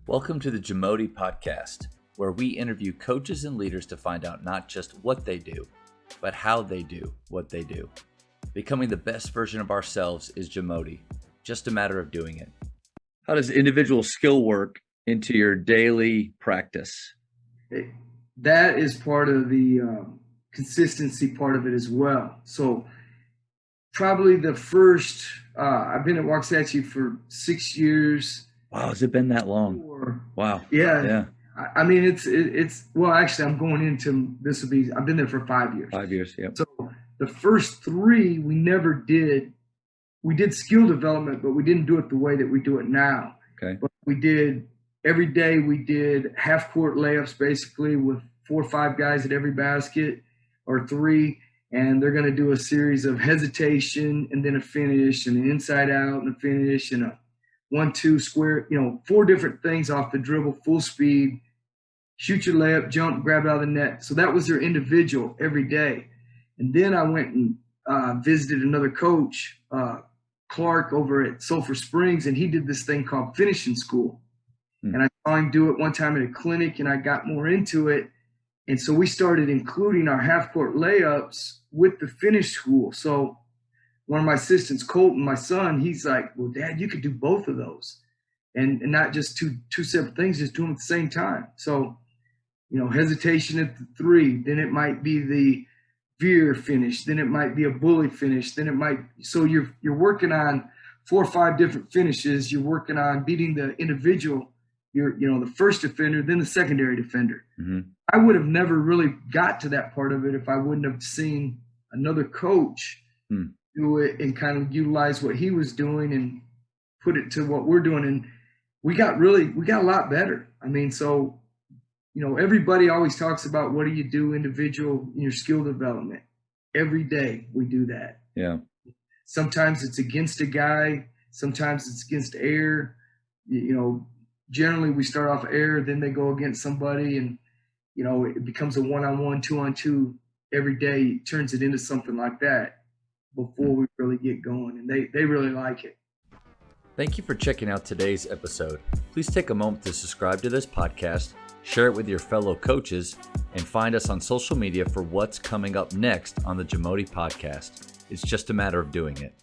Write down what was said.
Welcome to the JAMODI podcast, where we interview coaches and leaders to find out not just what they do, but how they do what they do. Becoming the best version of ourselves is JAMODI, just a matter of doing it. How does individual skill work into your daily practice? That is part of the consistency part of it as well. So probably the first, I've been at Waxahachie for 6 years. Wow, has it been that long? Wow. Yeah. I mean, it's well, actually, I'm going into, I've been there for 5 years. 5 years, yeah. So the first three, we did skill development, but we didn't do it the way that we do it now. Okay. But every day we did half court layups, basically with 4 or 5 guys at every basket or 3. And they're going to do a series of hesitation and then a finish and an inside out and a finish and a 1-2 square, 4 different things off the dribble, full speed, shoot your layup, jump, grab it out of the net. So that was their individual every day. And then I went and visited another coach, Clark, over at Sulphur Springs, and he did this thing called finishing school. And I saw him do it one time at a clinic, and I got more into it. And so we started including our half-court layups with the finish school. So one of my assistants, Colton, my son, he's like, well, Dad, you could do both of those. And not just two separate things, just do them at the same time. So, hesitation at the 3, then it might be the veer finish, then it might be a bully finish, then it might, so you're working on 4 or 5 different finishes. You're working on beating the individual, the first defender, then the secondary defender. Mm-hmm. I would have never really got to that part of it if I wouldn't have seen another coach do it and kind of utilize what he was doing and put it to what we're doing. And we got a lot better. I mean, so, everybody always talks about what do you do individual in your skill development. Every day we do that. Yeah. Sometimes it's against a guy. Sometimes it's against air. Generally we start off air, then they go against somebody, and, it becomes a 1-on-1, 2-on-2 every day. It turns it into something like that before we really get going. And they really like it. Thank you for checking out today's episode. Please take a moment to subscribe to this podcast, share it with your fellow coaches, and find us on social media for what's coming up next on the JAMODI podcast. It's just a matter of doing it.